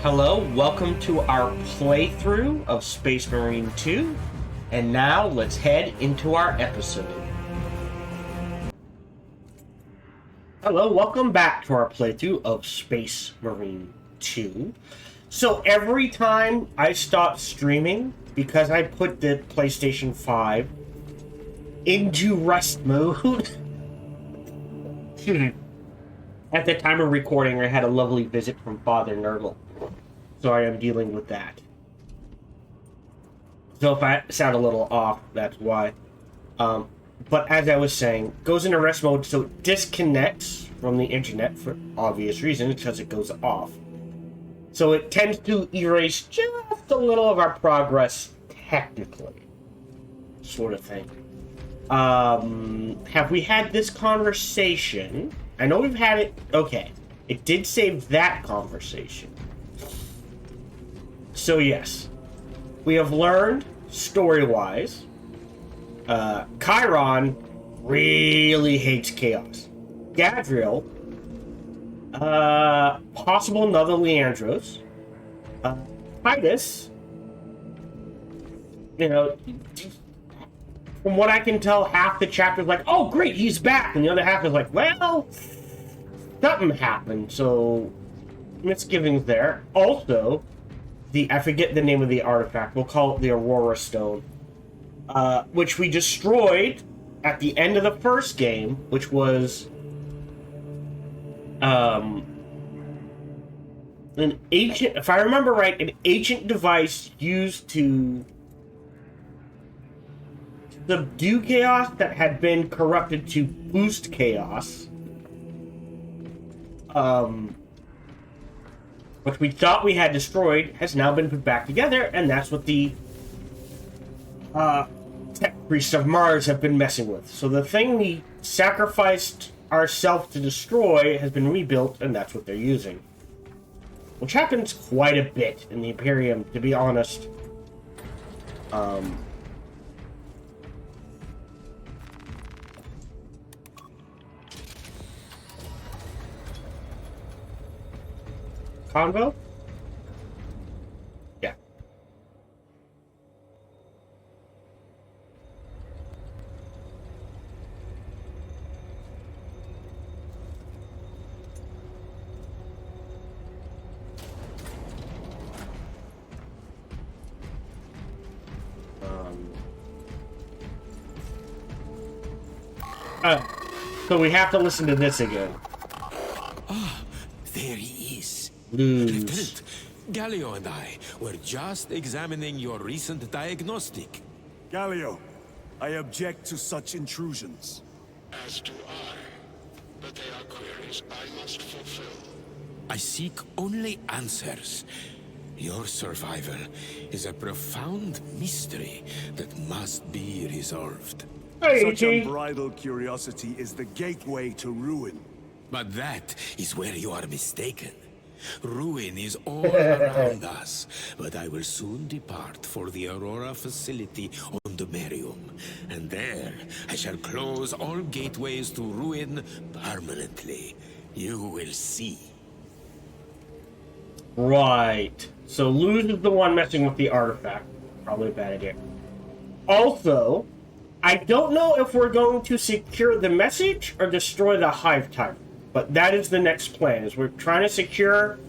Hello, welcome to our playthrough of Space Marine 2, and now let's head into our episode. Hello, welcome back to our playthrough of Space Marine 2. So every time I stop streaming, because I put the PlayStation 5 into rest mode, at the time of recording I had a lovely visit from Father Nurgle. So I am dealing with that. So if I sound a little off, that's why. But as I was saying, goes into rest mode, so it disconnects from the internet for obvious reasons, because it goes off. So it tends to erase just a little of our progress, technically. Sort of thing. Have we had this conversation? I know we've had it. Okay. It did save that conversation. So yes, we have learned, story-wise, Chiron really hates chaos. Gadriel, possible another Leandros, Titus, you know, from what I can tell, half the chapter is like, oh great, he's back, and the other half is like, well, something happened, so misgivings there. Also, I forget the name of the artifact. We'll call it the Aurora Stone, which we destroyed at the end of the first game, which was an ancient, if I remember right, an ancient device used to subdue chaos that had been corrupted to boost chaos. Which we thought we had destroyed, has now been put back together, and that's what the tech priests of Mars have been messing with. So the thing we sacrificed ourselves to destroy has been rebuilt, and that's what they're using. Which happens quite a bit in the Imperium, to be honest. Convo? Yeah. So we have to listen to this again. Ah, there he is. Lose. Lieutenant, Galio and I were just examining your recent diagnostic. Galio, I object to such intrusions. As do I. But they are queries I must fulfill. I seek only answers. Your survival is a profound mystery that must be resolved. Hey, Such G. unbridled curiosity is the gateway to ruin. But that is where you are mistaken. Ruin is all around us, but I will soon depart for the Aurora facility on the Merium, and there I shall close all gateways to ruin permanently. You will see. Right. So Luz is the one messing with the artifact. Probably a bad idea. Also, I don't know if we're going to secure the message or destroy the Hive Tyrant. But that is the next plan, is we're trying to secure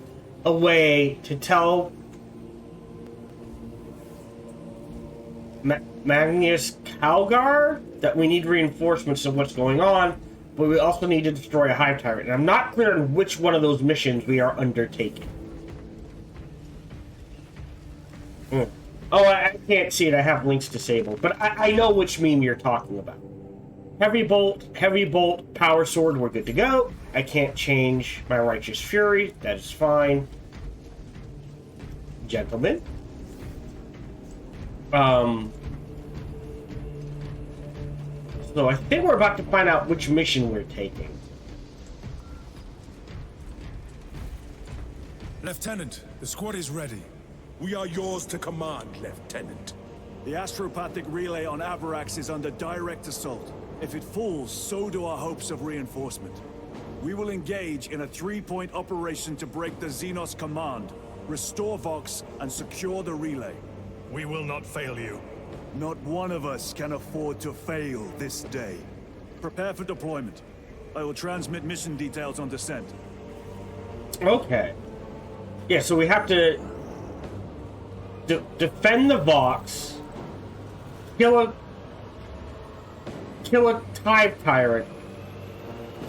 a way to tell Magnus Calgar that we need reinforcements of what's going on, but we also need to destroy a Hive Tyrant. And I'm not clear on which one of those missions we are undertaking. Oh, I can't see it. I have links disabled. But I know which meme you're talking about. Heavy bolt, power sword, we're good to go. I can't change my righteous fury. That is fine. Gentlemen. So I think we're about to find out which mission we're taking. Lieutenant, the squad is ready. We are yours to command, Lieutenant. The astropathic relay on Avarax is under direct assault. If it falls, so do our hopes of reinforcement. We will engage in a 3-point operation to break the Xenos command, restore Vox, and secure the relay. We will not fail you. Not one of us can afford to fail this day. Prepare for deployment. I will transmit mission details on descent. Okay. Yeah, so we have to defend the Vox, kill a Hive Tyrant,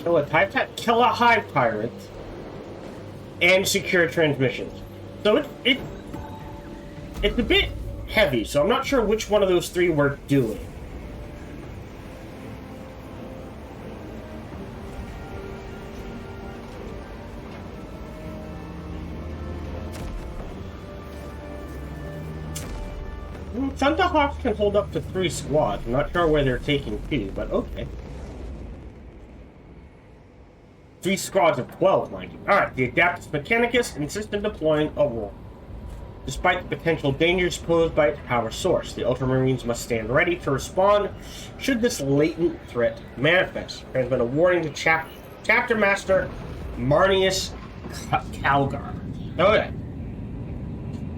kill a Hive Tyrant, and secure transmissions. So it's a bit heavy, so I'm not sure which one of those three we're doing. Thunderhawks can hold up to 3 squads. I'm not sure where they're taking to, but okay. 3 squads of 12, mind you. Alright, the Adeptus Mechanicus insists on deploying Aurora. Despite the potential dangers posed by its power source, the Ultramarines must stand ready to respond should this latent threat manifest. Transmit a warning to Chapter Master Marnius Calgar. Okay.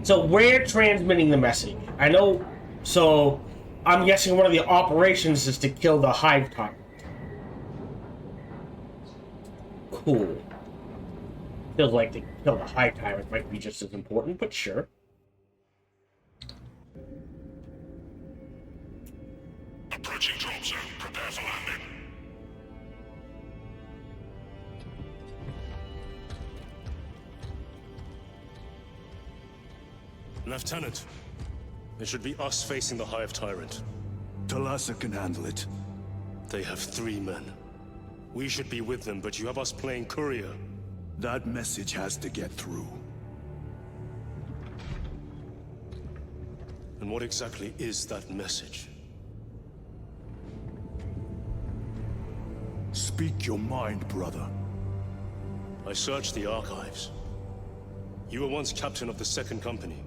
So we're transmitting the message. I know, so I'm guessing one of the operations is to kill the Hive Tyrant. Cool. Feels like to kill the Hive Tyrant might be just as important, but sure. Approaching drop zone. Prepare for landing. Lieutenant, it should be us facing the Hive Tyrant. Talassa can handle it. They have 3 men. We should be with them, but you have us playing courier. That message has to get through. And what exactly is that message? Speak your mind, brother. I searched the archives. You were once captain of the 2nd Company,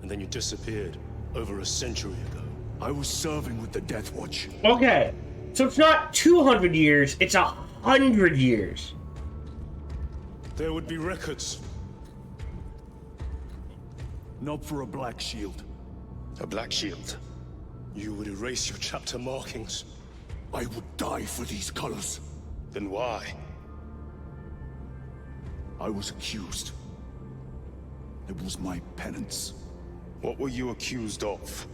and then you disappeared over a century ago. I was serving with the Death Watch. Okay, so it's not 200 years, it's 100 years. There would be records. Not for a Black Shield. A Black Shield? You would erase your chapter markings. I would die for these colors. Then why? I was accused. It was my penance. What were you accused of?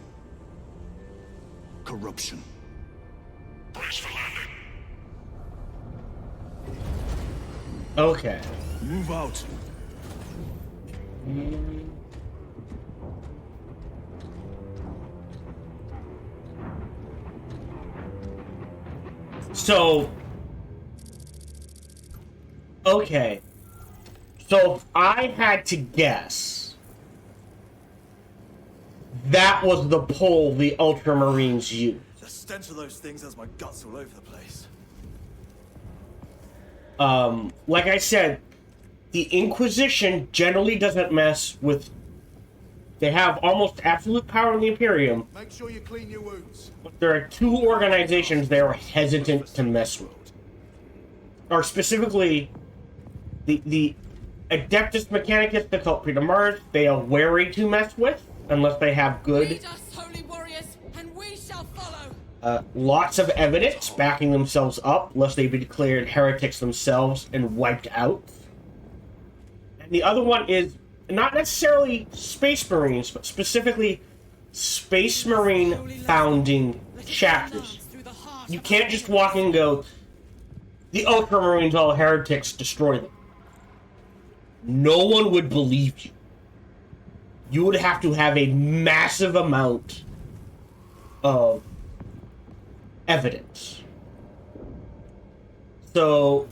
Corruption. Brace for landing. Okay. Move out. So, okay. So if I had to guess, that was the pull the Ultramarines used. The stench of those things has my guts all over the place. Like I said, the Inquisition generally doesn't mess with... They have almost absolute power in the Imperium. Make sure you clean your wounds. But there are 2 organizations they are hesitant to mess with. Or specifically, the Adeptus Mechanicus, the Cult Peter Mars, they are wary to mess with, unless they have good... Lead us, holy warriors, and we shall follow. Lots of evidence backing themselves up, lest they be declared heretics themselves and wiped out. And the other one is not necessarily Space Marines, but specifically Space Marine founding chapters. You can't just walk in and go, the Ultramarines all heretics, destroy them. No one would believe you. You would have to have a massive amount of evidence. So,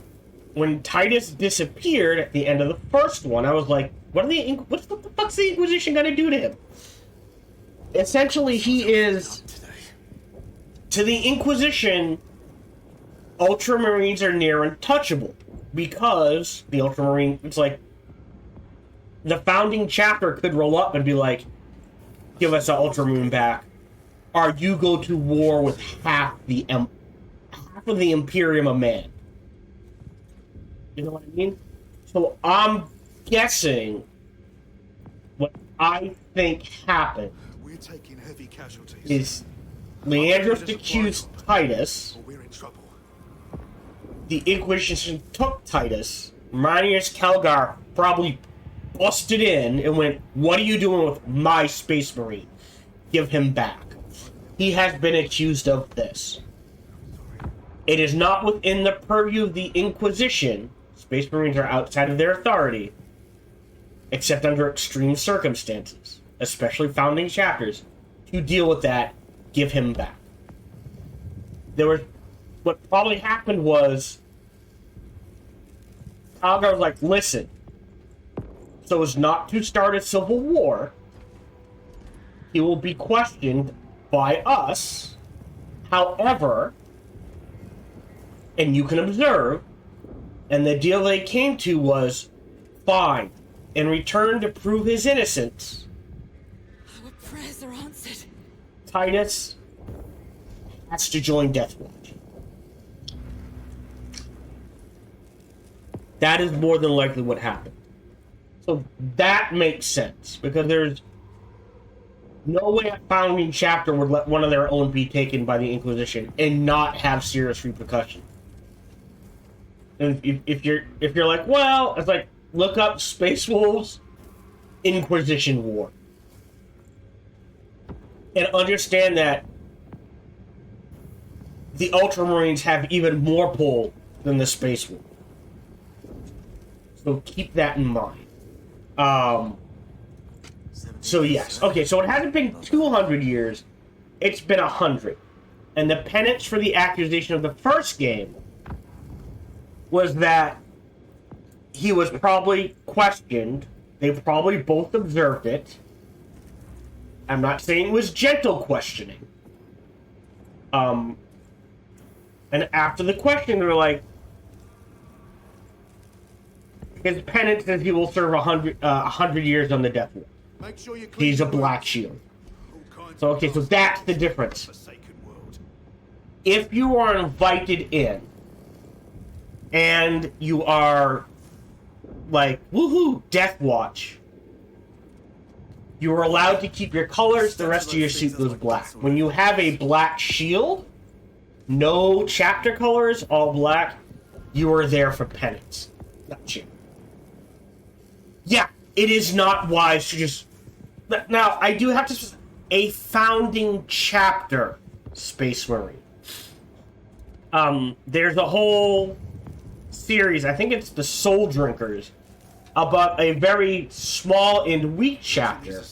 when Titus disappeared at the end of the first one, I was like, what the fuck's the Inquisition gonna do to him? Essentially, he is... To the Inquisition, Ultramarines are near untouchable. Because the Ultramarine... It's like... The founding chapter could roll up and be like, give us an Ultramarine back. Or you go to war with half of the Imperium of Man. You know what I mean? So I'm guessing what I think happened We're taking heavy casualties. is Leandros accused Titus. Or we're in trouble. The Inquisition took Titus. Manius Calgar probably busted in and went, "What are you doing with my Space Marine? Give him back." He has been accused of this. It is not within the purview of the Inquisition. Space Marines are outside of their authority, except under extreme circumstances, especially founding chapters, to deal with that. Give him back. What probably happened was Calgar was like, "Listen, so as not to start a civil war, he will be questioned by us. However, and you can observe," and the deal they came to was, fine, in return to prove his innocence, Our prayers are answered. Titus has to join Deathwatch. That is more than likely what happened. So that makes sense, because there's no way a founding chapter would let one of their own be taken by the Inquisition and not have serious repercussions. And if you're like, well, it's like, look up Space Wolves Inquisition War. And understand that the Ultramarines have even more pull than the Space Wolves. So keep that in mind. So yes. Okay, so it hasn't been 200 years. It's been 100. And the penance for the accusation of the first game was that he was probably questioned. They probably both observed it. I'm not saying it was gentle questioning. And after the question, they were like, his penance is he will serve 100 years on the death ward. Make sure you clean He's a your black wounds. shield. All kinds So of okay, so that's the difference. forsaken world. If you are invited in, and you are like, woohoo, Death Watch, you are allowed to keep your colors, the rest of your suit goes black. When you have a black shield, no chapter colors, all black, you are there for penance. Gotcha. Yeah, it is not wise to just... Now, I do have to... A founding chapter Space Marine. There's a whole series, I think it's the Soul Drinkers, about a very small and weak chapter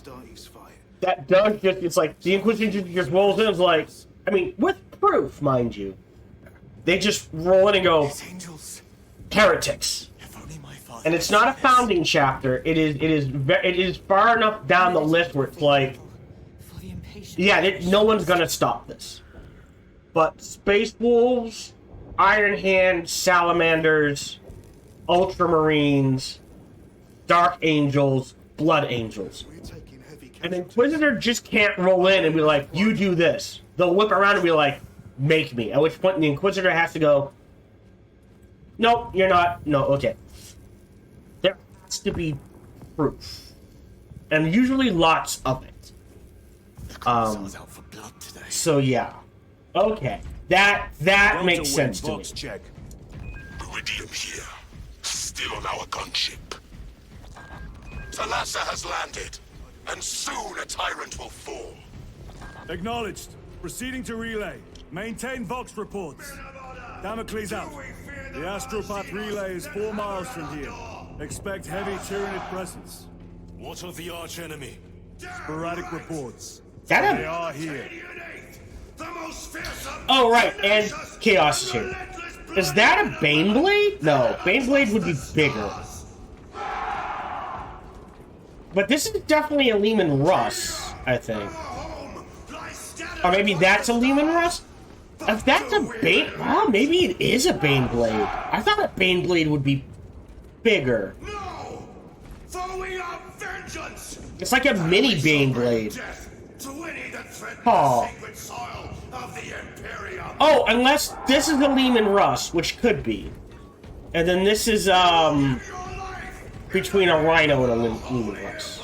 that does just... It's like, the Inquisition just rolls in, it's like... I mean, with proof, mind you. They just roll in and go... Heretics. And it's not a founding chapter. It is far enough down the list where it's like, yeah, no one's gonna stop this. But Space Wolves, Iron Hand, Salamanders, Ultramarines, Dark Angels, Blood Angels. An Inquisitor just can't roll in and be like, you do this. They'll whip around and be like, make me. At which point the Inquisitor has to go, nope, you're not. No, okay. There has to be proof. And usually lots of it. So yeah. Okay. That makes sense to me. Check. Iridium here. Still on our gunship. Talassa has landed, and soon a tyrant will fall. Acknowledged. Proceeding to relay. Maintain Vox reports. Damocles out. The Astropath relay is 4 miles from here. Expect heavy Tyranid presence. What of the archenemy? Sporadic reports. That They are here. Oh, right, and Chaos is here. Is that a Baneblade? No, Baneblade would be bigger. But this is definitely a Lehman Russ, I think. Or maybe that's a Lehman Russ? If that's a Bane... Well, maybe it is a Baneblade. I thought a Baneblade would be bigger. No! For we are vengeance! It's like a mini Baneblade. To any that threaten Oh. the sacred soil of the Imperial. Oh, unless this is the Lehman Russ, which could be. And then this is between a rhino and a luminous.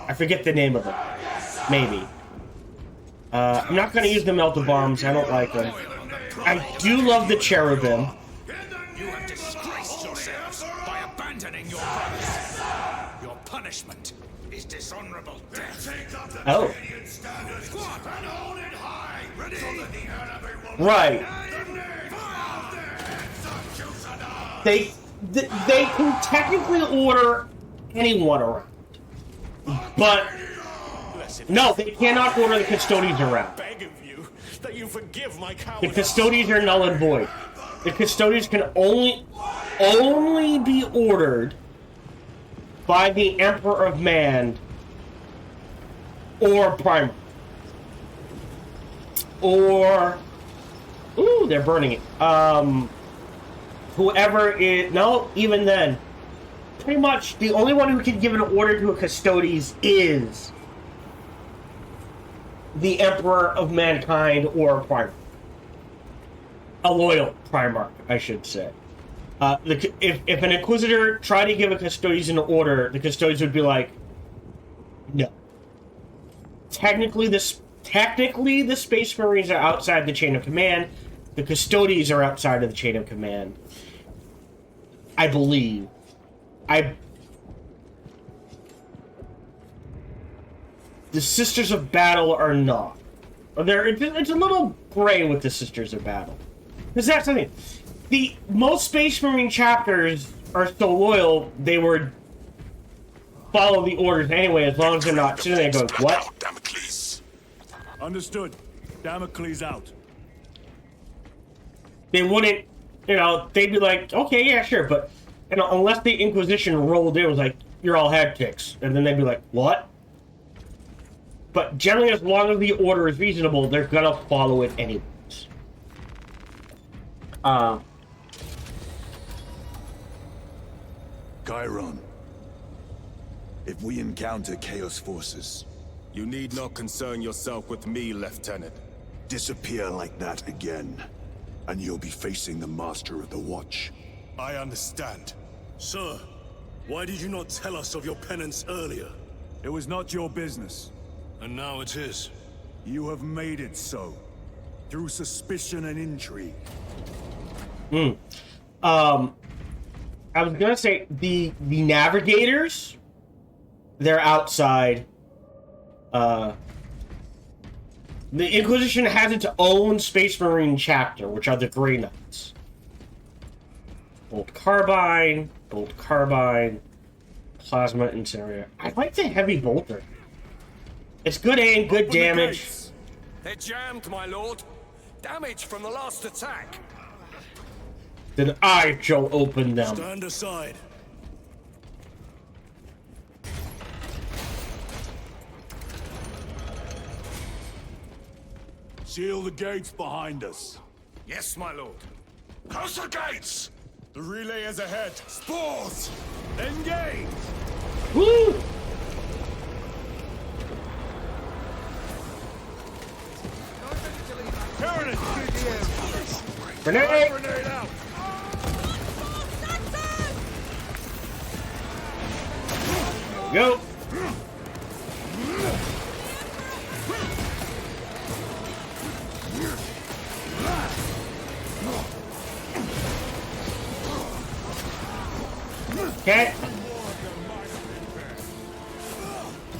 I forget the name of it. Maybe. I'm not going to use the melta bombs. I don't like them. I do love the cherubim. You have disgraced yourselves by abandoning your brothers. Your punishment is dishonorable death. Oh. Right. They can technically order anyone around, but no, they cannot order the custodians around. The custodians are null and void. The custodians can only be ordered by the Emperor of Man or Primer. Or ooh, they're burning it. Whoever is no, even then. Pretty much the only one who can give an order to a Custodes is the Emperor of Mankind or a Primarch. A loyal Primarch, I should say. If an Inquisitor tried to give a Custodes an order, the Custodes would be like, no. Technically, the Space Marines are outside the chain of command. The Custodes are outside of the chain of command. I believe. The Sisters of Battle are not. It's a little gray with the Sisters of Battle. Because that's something. The most Space Marine chapters are so loyal, they would follow the orders anyway, as long as they're not sitting there going, what? Damocles. Understood. Damocles out. They wouldn't, they'd be like, okay, yeah, sure, but unless the Inquisition rolled in, it was like, you're all head kicks. And then they'd be like, what? But generally, as long as the order is reasonable, they're gonna follow it anyways. Chiron, if we encounter Chaos forces, You need not concern yourself with me, Lieutenant. disappear like that again, and you'll be facing the Master of the Watch. I understand. Sir, why did you not tell us of your penance earlier? It was not your business. And now it is. You have made it so. Through suspicion and intrigue. I was gonna say, the Navigators, they're outside. The Inquisition has its own Space Marine chapter, which are the Grey Knights. Bolt Carbine, Plasma Incinerator. I like the Heavy Bolter. It's good aim, good Open the damage. gates. They're jammed, my lord. Damage from the last attack. Then I shall open them. Stand aside. Seal the gates behind us. Yes, my lord. Close the gates! The relay is ahead. Spores! Engage! Woo! Tyranid! Grenade! Grenade out! Go! Okay.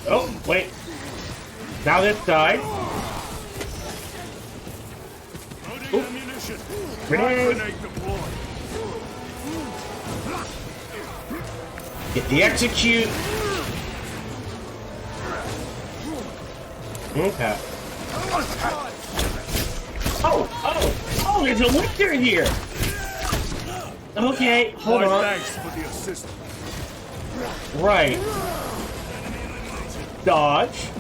Oh, wait. Now this side. Loading ammunition. Grenade. Grenade deployed. Get the execute. Okay. Oh, there's a lictor here. Okay, hold My on. thanks for the assistance. Right. Dodge.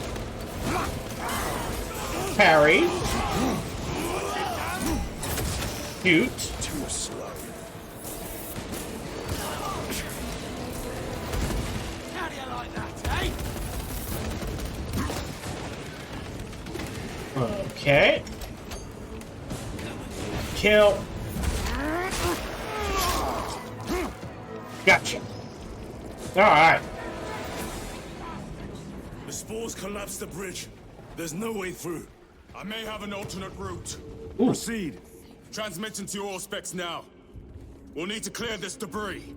Parry. Shoot. Too slow. How do you like that, eh? Okay. Kill. Gotcha. Alright. The spores collapsed the bridge. There's no way through. I may have an alternate route. Ooh. Proceed. Transmitting to all specs now. We'll need to clear this debris.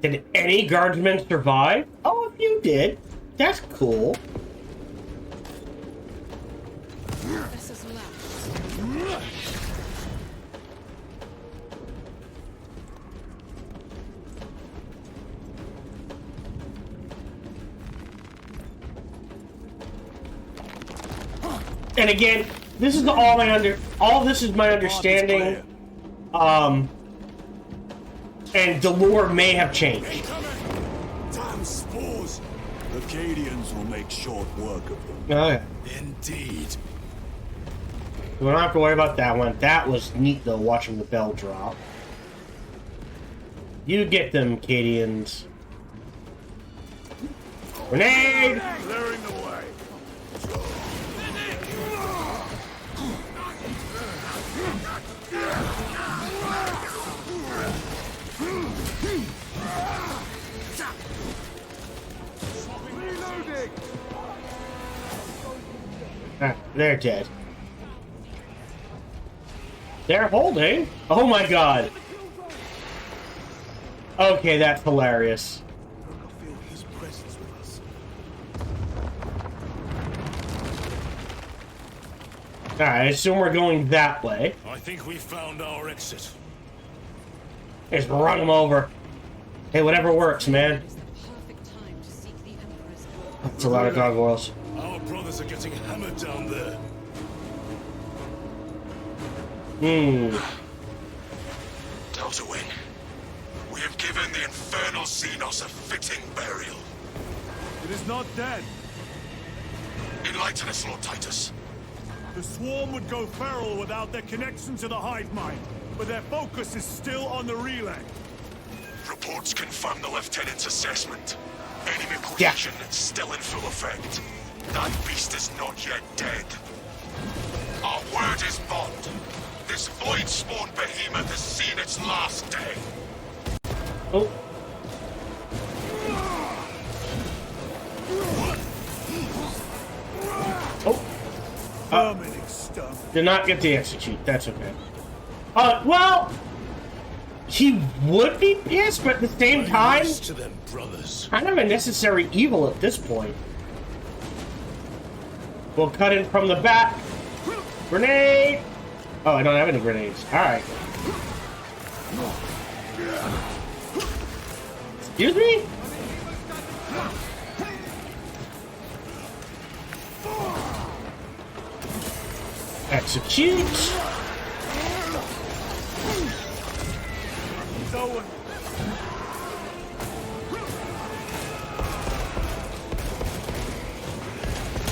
Did any guardsmen survive? Oh, a few did. That's cool. Vessels left. And again, this is all this is my understanding. And the lore may have changed. Damn spores! The Cadians will make short work of them. Oh yeah. Indeed. We don't have to worry about that one. That was neat though, watching the bell drop. You get them, Cadians. Grenade! Clearing the way. Ah, they're dead. They're holding? Oh my god. Okay, that's hilarious. I feel his presence with us. Alright, I assume we're going that way. I think we found our exit. Just run them over. Hey, whatever works, man. It's the perfect time to seek the Emperor's help. That's a lot of gargoyles. Our brothers are getting hammered down there. Deltawing, we have given the infernal Xenos a fitting burial. It is not dead. Enlighten us, Lord Titus. The swarm would go feral without their connection to the hive mind, but their focus is still on the relay. Reports confirm the Lieutenant's assessment. Enemy cohesion is still in full effect. That beast is not yet dead. Our word is bond. This void-spawn behemoth has seen its last day. Oh. Oh. Permanent stuff. Did not get to execute. That's okay. Well, he would be pissed, but at the same time, To them, brothers. kind of a necessary evil at this point. We'll cut in from the back. Grenade! Oh, I don't have any grenades. Alright. Excuse me? Execute! So,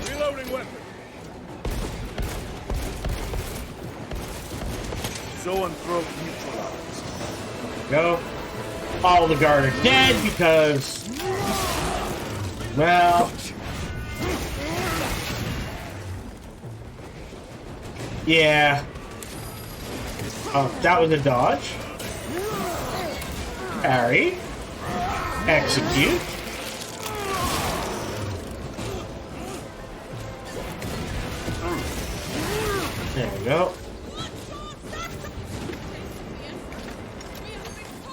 reloading weapon. Zoan throat neutralized. Go. All the guard are dead because... Well... Yeah. Oh, that was a dodge. Parry. Execute. There we go.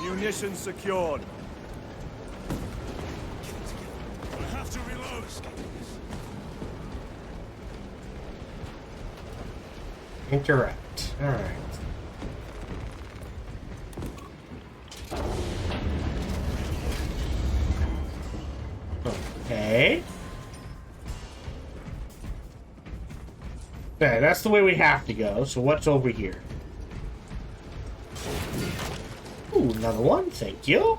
Munition secured. I have to reload. Interact. Alright. Okay. Okay, that's the way we have to go. So what's over here? Ooh, another one. Thank you.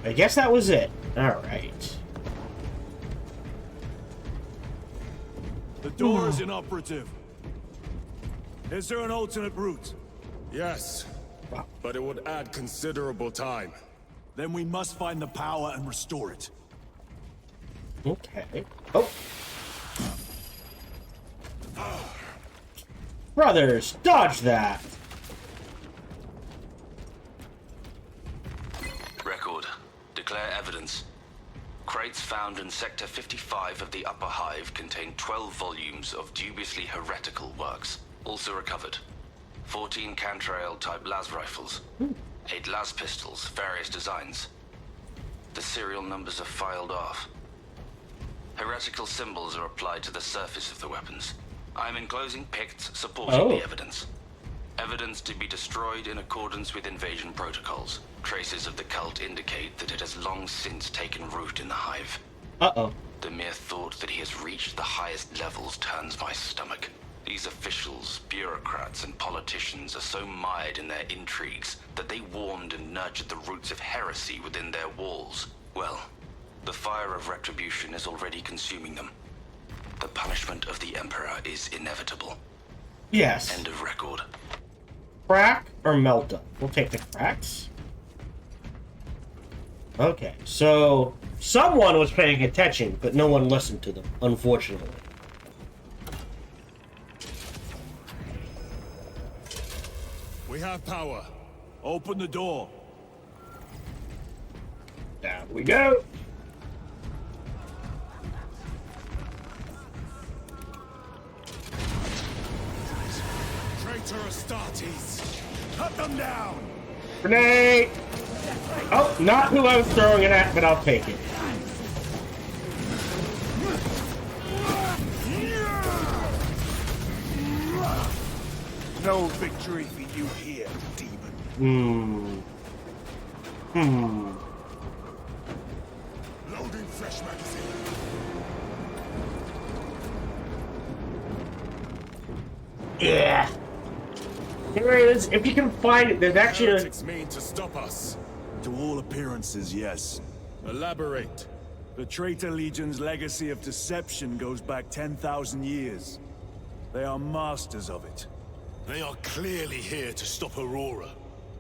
I guess that was it. Alright. The door is inoperative. Is there an alternate route? Yes, but it would add considerable time. Then we must find the power and restore it. Okay. Oh. Brothers, dodge that. declare evidence. Crates found in Sector 55 of the Upper Hive contain 12 volumes of dubiously heretical works. Also recovered. 14 Cantrail-type las rifles. 8 las pistols, various designs. The serial numbers are filed off. Heretical symbols are applied to the surface of the weapons. I am enclosing picts supporting the evidence. Evidence to be destroyed in accordance with invasion protocols. Traces of the cult indicate that it has long since taken root in the Hive. Uh-oh. The mere thought that he has reached the highest levels turns my stomach. These officials, bureaucrats, and politicians are so mired in their intrigues that they warmed and nurtured the roots of heresy within their walls. Well, the fire of retribution is already consuming them. The punishment of the Emperor is inevitable. Yes. End of record. Crack or meltdown? We'll take the cracks. Okay, so someone was paying attention, but no one listened to them, unfortunately. We have power. Open the door. Down we go. Traitor Astartes! Cut them down! Grenade! Oh, not who I was throwing it at, but I'll take it. No victory for you here, demon. Loading fresh magazine. Yeah. Here it is. If you can find it, there's actually Heretics mean to stop us. To all appearances, yes. Elaborate. The Traitor Legion's legacy of deception goes back 10,000 years. They are masters of it. They are clearly here to stop Aurora.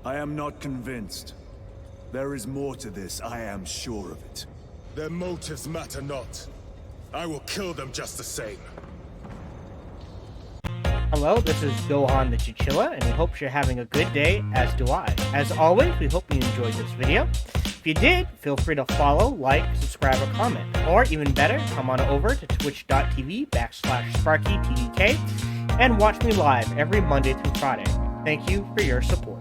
I am not convinced. There is more to this, I am sure of it. Their motives matter not. I will kill them just the same. Hello, this is Gohan the Chinchilla, and we hope you're having a good day, as do I. As always, we hope you enjoyed this video. If you did, feel free to follow, like, subscribe, or comment. Or, even better, come on over to twitch.tv/SparkyTDK and watch me live every Monday through Friday. Thank you for your support.